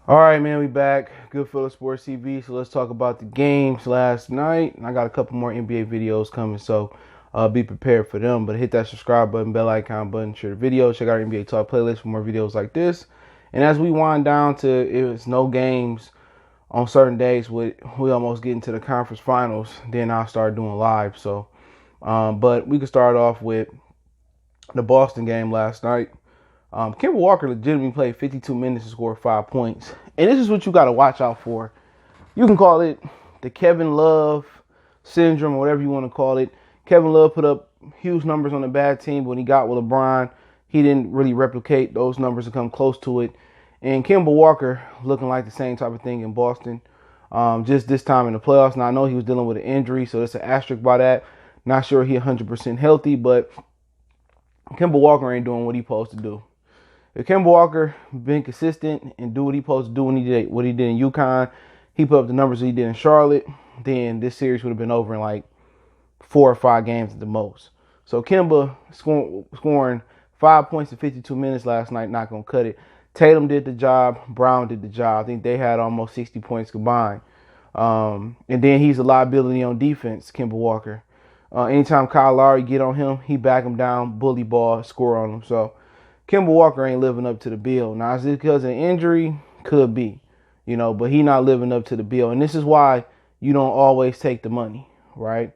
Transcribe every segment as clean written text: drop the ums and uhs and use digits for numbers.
All right, man, we back. Good Philly Sports TV. So let's talk about the games last night. I got a couple more NBA videos coming, so be prepared for them. But hit that subscribe button, bell icon button, share the video, check out our NBA Talk playlist for more videos like this. And as we wind down to it's no games on certain days, we almost get into the conference finals, then I'll start doing live. So, but we can start off with the Boston game last night. Kemba Walker legitimately played 52 minutes and scored 5 points. And this is what you got to watch out for. You can call it the Kevin Love syndrome or whatever you want to call it. Kevin Love put up huge numbers on a bad team, but when he got with LeBron, he didn't really replicate those numbers to come close to it. And Kemba Walker looking like the same type of thing in Boston. Just this time in the playoffs. Now, I know he was dealing with an injury, so there's an asterisk by that. Not sure he 100% healthy, but Kemba Walker ain't doing what he's supposed to do. If Kemba Walker been consistent and do what he supposed to do when he did what he did in UConn, he put up the numbers that he did in Charlotte, then this series would have been over in like 4 or 5 games at the most. So Kemba scoring 5 points in 52 minutes last night, not going to cut it. Tatum did the job. Brown did the job. I think they had almost 60 points combined. And then he's a liability on defense, Kemba Walker. Anytime Kyle Lowry get on him, he back him down, bully ball, score on him. So Kemba Walker ain't living up to the bill. Now, is it because of injury? Could be, but he not living up to the bill. And this is why you don't always take the money, right?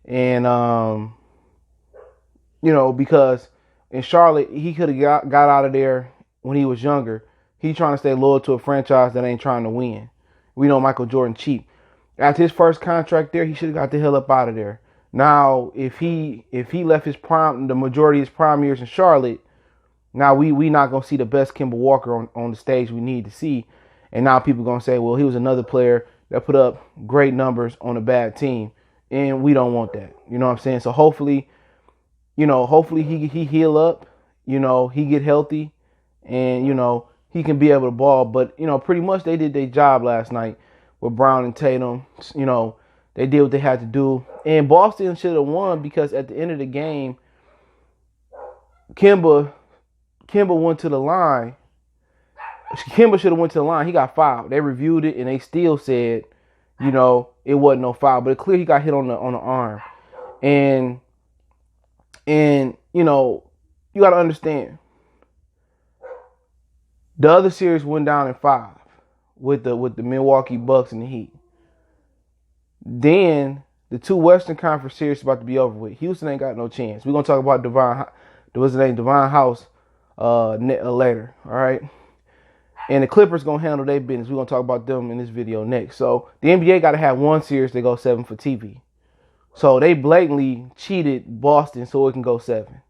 And, because in Charlotte, he could have got out of there when he was younger. He trying to stay loyal to a franchise that ain't trying to win. We know Michael Jordan cheap. After his first contract there, he should have got the hell up out of there. Now, if he left his prime, the majority of his prime years in Charlotte, now we not gonna see the best Kemba Walker on the stage we need to see, and now people gonna say, well, he was another player that put up great numbers on a bad team, and we don't want that. You know what I'm saying? So hopefully he heal up, he get healthy, and he can be able to ball. But pretty much they did their job last night with Brown and Tatum. They did what they had to do, and Boston should have won because at the end of the game, Kemba went to the line. Kemba should have went to the line. He got fouled. They reviewed it and they still said, it wasn't no foul. But it's clear he got hit on the arm. And you got to understand. The other series went down in 5 with the Milwaukee Bucks and the Heat. Then the 2 Western Conference series about to be over with. Houston ain't got no chance. We're gonna talk about Divine House later, all right? And the Clippers gonna handle their business. We're gonna talk about them in this video next. So the NBA got to have one series to go 7 for TV. So they blatantly cheated Boston so it can go 7.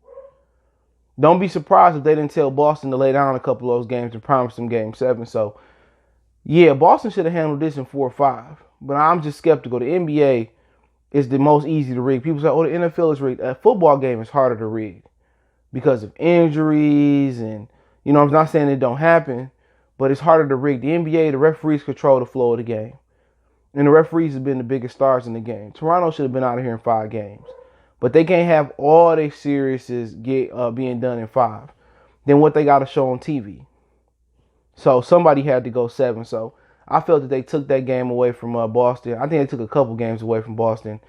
Don't be surprised if they didn't tell Boston to lay down a couple of those games and promise them game 7. So yeah, Boston should have handled this in 4 or 5. But I'm just skeptical. The NBA is the most easy to rig. People say, oh, the NFL is rigged. A football game is harder to rig because of injuries and, I'm not saying it don't happen, but it's harder to rig. The NBA, the referees control the flow of the game. And the referees have been the biggest stars in the game. Toronto should have been out of here in 5 games. But they can't have all their series being done in 5. Then what they got to show on TV. So somebody had to go 7. So I felt that they took that game away from Boston. I think they took a couple games away from Boston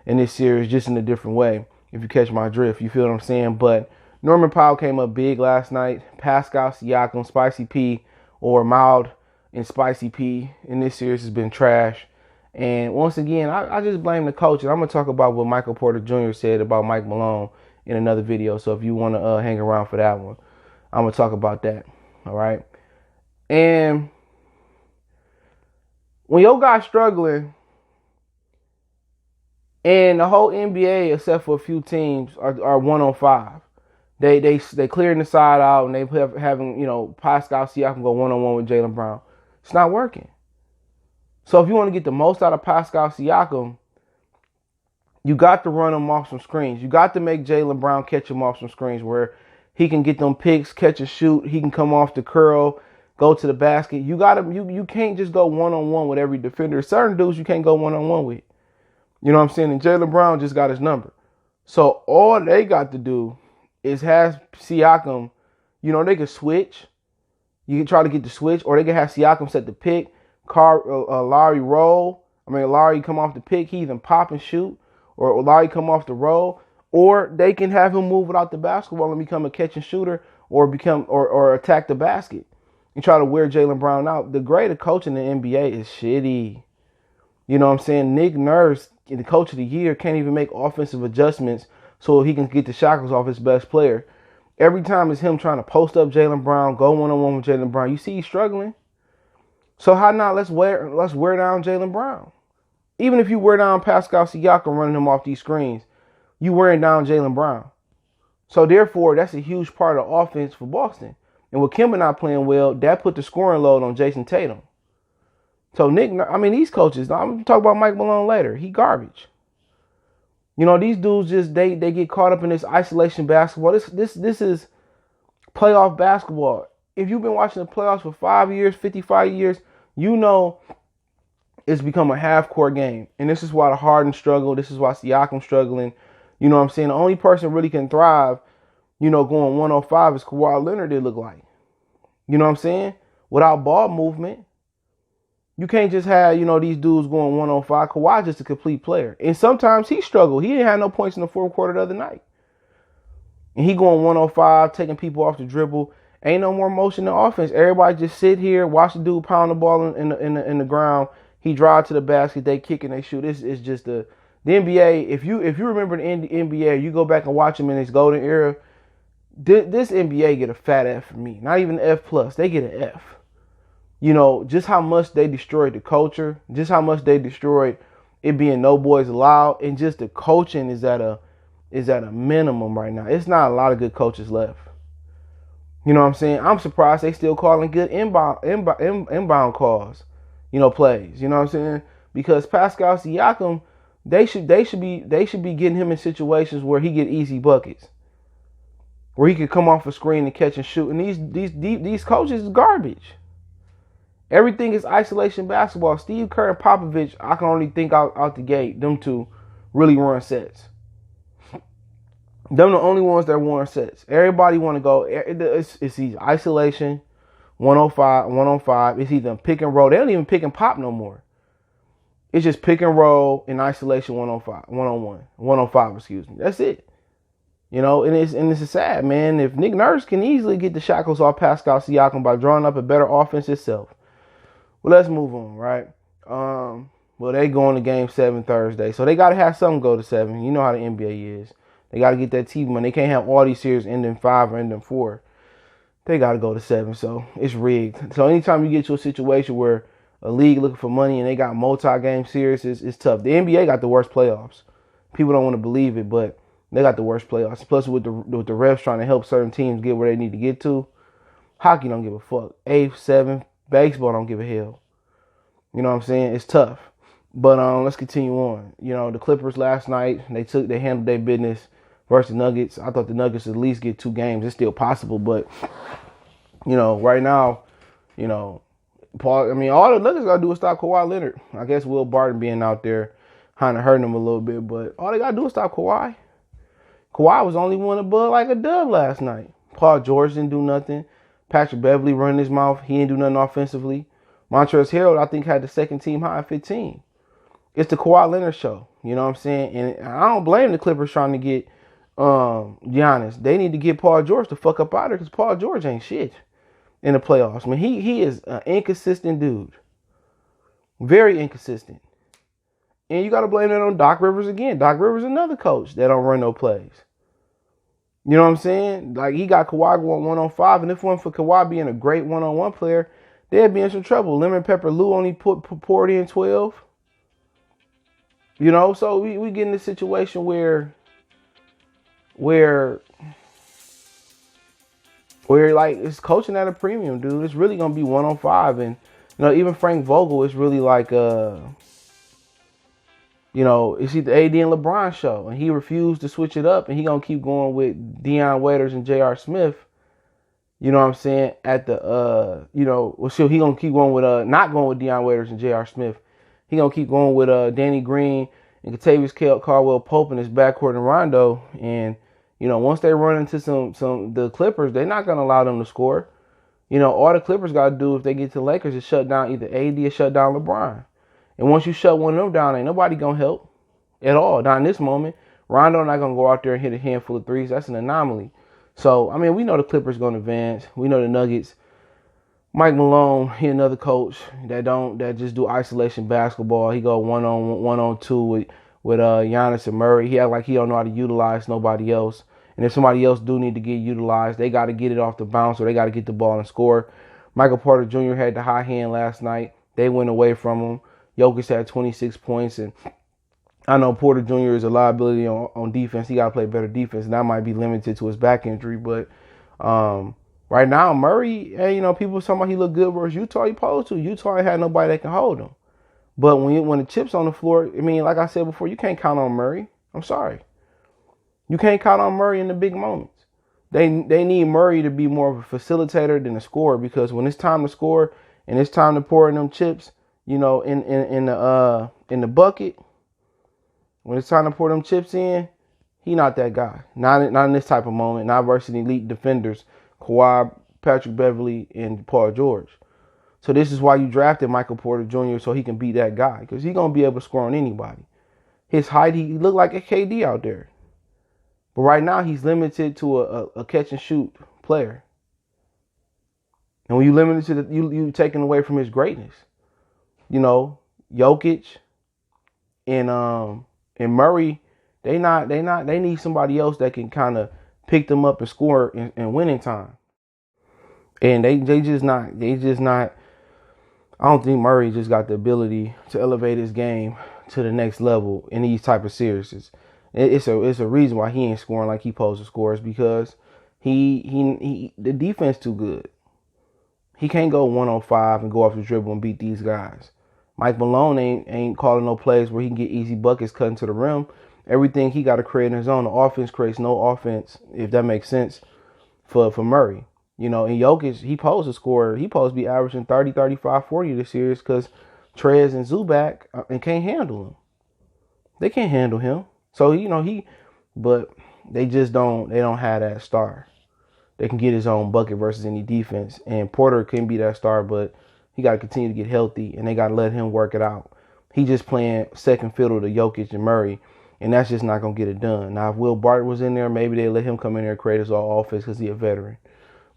in this series just in a different way, if you catch my drift. You feel what I'm saying? But Norman Powell came up big last night. Pascal Siakam, Spicy P, or Mild and Spicy P in this series has been trash. And once again, I just blame the coach. And I'm going to talk about what Michael Porter Jr. said about Mike Malone in another video. So if you want to hang around for that one, I'm going to talk about that. All right. And when your guy's struggling, and the whole NBA, except for a few teams, are 1-on-5. They clearing the side out and they having Pascal Siakam go 1-on-1 with Jaylen Brown. It's not working. So if you want to get the most out of Pascal Siakam, you got to run him off some screens. You got to make Jaylen Brown catch him off some screens where he can get them picks, catch a shoot. He can come off the curl, go to the basket. You can't just go 1-on-1 with every defender. Certain dudes you can't go 1-on-1 with. You know what I'm saying? And Jaylen Brown just got his number. So all they got to do is have Siakam, they could switch. You can try to get the switch, or they can have Siakam set the pick, Lowry roll. Lowry come off the pick, he even pop and shoot, or Lowry come off the roll, or they can have him move without the basketball and become a catch and shooter, or attack the basket and try to wear Jaylen Brown out. The grade of coaching in the NBA is shitty. You know what I'm saying? Nick Nurse, the coach of the year, can't even make offensive adjustments so he can get the shackles off his best player. Every time it's him trying to post up Jaylen Brown, go one-on-one with Jaylen Brown. You see he's struggling. So how not? Let's wear down Jaylen Brown. Even if you wear down Pascal Siakam running him off these screens, you wearing down Jaylen Brown. So therefore, that's a huge part of offense for Boston. And with Kemba not playing well, that put the scoring load on Jason Tatum. So these coaches, I'm going to talk about Mike Malone later. He garbage. You know, these dudes just, they get caught up in this isolation basketball. This is playoff basketball. If you've been watching the playoffs for 5 years, 55 years, you know it's become a half-court game. And this is why the Harden struggle. This is why Siakam's struggling. You know what I'm saying? The only person really can thrive, you know, going 105 is Kawhi Leonard, it look like. You know what I'm saying? Without ball movement. You can't just have, you know, these dudes going 105. Kawhi's just a complete player. And sometimes he struggled. He didn't have no points in the fourth quarter the other night. And he going 105, taking people off the dribble. Ain't no more motion in offense. Everybody just sit here, watch the dude pound the ball in the ground. He drive to the basket, they kick and they shoot. It's just the NBA. If you remember the NBA, you go back and watch them in this golden era. This NBA get a fat F from me. Not even an F+. They get an F. You know, just how much they destroyed the culture, just how much they destroyed it being no boys allowed, and just the coaching is at a minimum right now. It's not a lot of good coaches left. You know what I'm saying? I'm surprised they still calling good inbound calls, you know, plays. You know what I'm saying? Because Pascal Siakam, they should be getting him in situations where he get easy buckets, where he could come off a screen and catch and shoot. And these coaches is garbage. Everything is isolation basketball. Steve Kerr and Popovich, I can only think out the gate, them two really run sets. Them the only ones that run sets. Everybody want to go. It's either isolation, 105, 105. It's either pick and roll. They don't even pick and pop no more. It's just pick and roll in isolation, 105, 101, 105, excuse me. That's it. You know, and it's sad, man. If Nick Nurse can easily get the shackles off Pascal Siakam by drawing up a better offense itself. Well, let's move on, right? Well, they going to Game 7 Thursday, so they got to have something go to 7. You know how the NBA is. They got to get that TV money. They can't have all these series ending 5 or ending 4. They got to go to 7, so it's rigged. So anytime you get to a situation where a league looking for money and they got multi-game series, it's tough. The NBA got the worst playoffs. People don't want to believe it, but they got the worst playoffs. Plus, with the refs trying to help certain teams get where they need to get to, hockey don't give a fuck. 8, 7, baseball don't give a hell. You know what I'm saying? It's tough. But let's continue on. You know, the Clippers last night, they handled their business versus the Nuggets. I thought the Nuggets at least get 2 games. It's still possible, but you know, right now, you know, all the Nuggets gotta do is stop Kawhi Leonard. I guess Will Barton being out there kind of hurting him a little bit, but all they gotta do is stop Kawhi. Kawhi was only one above like a dub last night. Paul George didn't do nothing. Patrick Beverly running his mouth. He didn't do nothing offensively. Montrezl Harrell, I think, had the second team high at 15. It's the Kawhi Leonard show. You know what I'm saying? And I don't blame the Clippers trying to get Giannis. They need to get Paul George the fuck up out of there because Paul George ain't shit in the playoffs. I mean, he is an inconsistent dude. Very inconsistent. And you got to blame that on Doc Rivers again. Doc Rivers is another coach that don't run no plays. You know what I'm saying? Like, he got Kawhi going 1-on-5, and if it wasn't for Kawhi being a great one-on-one player, they'd be in some trouble. Lemon Pepper Lou only poured in 12. You know, so we get in a situation where like it's coaching at a premium, dude. It's really gonna be 1-on-5, and you know, even Frank Vogel is really like you know, it's either AD and LeBron show, and he refused to switch it up, and he gonna keep going with Deion Waiters and J.R. Smith. You know what I'm saying? At the you know, well, so he gonna keep going with not going with Deion Waiters and J.R. Smith. He gonna keep going with Danny Green and Kentavious Caldwell Pope in his backcourt and Rondo. And you know, once they run into some the Clippers, they're not gonna allow them to score. All the Clippers got to do if they get to the Lakers is shut down either AD or shut down LeBron. And once you shut one of them down, ain't nobody going to help at all. Not in this moment. Rondo not going to go out there and hit a handful of threes. That's an anomaly. So, I mean, we know the Clippers going to advance. We know the Nuggets. Mike Malone, he another coach that just do isolation basketball. He go one on two with Giannis and Murray. He act like he don't know how to utilize nobody else. And if somebody else do need to get utilized, they got to get it off the bounce or they got to get the ball and score. Michael Porter Jr. had the high hand last night. They went away from him. Jokic had 26 points, and I know Porter Jr. is a liability on defense. He got to play better defense, and that might be limited to his back injury. But right now, Murray, people talking about he looked good versus Utah. He posed to. Utah ain't had nobody that can hold him. But when the chips on the floor, I mean, like I said before, you can't count on Murray. I'm sorry. You can't count on Murray in the big moments. They need Murray to be more of a facilitator than a scorer, because when it's time to score and it's time to pour in them chips, in the bucket, when it's time to pour them chips in, he not that guy. Not in this type of moment. Not versus elite defenders, Kawhi, Patrick Beverly, and Paul George. So this is why you drafted Michael Porter Jr. so he can be that guy, because he's gonna be able to score on anybody. His height, he looked like a KD out there. But right now, he's limited to a catch and shoot player. And when you limit it to you taking away from his greatness. Jokic and Murray, they need somebody else that can kind of pick them up and score in winning time. And they just not. I don't think Murray just got the ability to elevate his game to the next level in these type of series. It's a reason why he ain't scoring like he supposed to score, is because the defense too good. He can't go 1-on-5 and go off the dribble and beat these guys. Mike Malone ain't calling no plays where he can get easy buckets cutting to the rim. Everything he got to create on his own. The offense creates no offense, if that makes sense, for Murray. And Jokic, he supposed to score. He supposed to be averaging 30, 35, 40 this series, because Trez and Zubac and can't handle him. They can't handle him. So, but they just don't have that star. They can get his own bucket versus any defense. And Porter can be that star, but he got to continue to get healthy, and they got to let him work it out. He just playing second fiddle to Jokic and Murray, and that's just not going to get it done. Now, if Will Barton was in there, maybe they let him come in there and create his own offense because he's a veteran.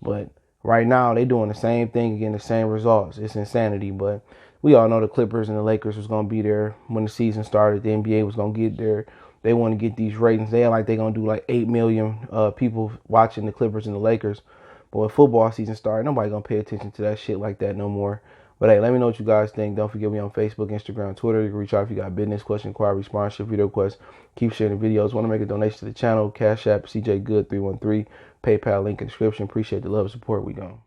But right now, they doing the same thing, getting the same results. It's insanity, but we all know the Clippers and the Lakers was going to be there when the season started. The NBA was going to get there. They want to get these ratings. They act like they're going to do like 8 million people watching the Clippers and the Lakers. But when football season started, nobody going to pay attention to that shit like that no more. But hey, let me know what you guys think. Don't forget me on Facebook, Instagram, Twitter. You can reach out if you got business, question, inquiry, sponsorship, video requests. Keep sharing the videos. Want to make a donation to the channel? Cash App, CJ Good 313. PayPal link in the description. Appreciate the love and support. We gone.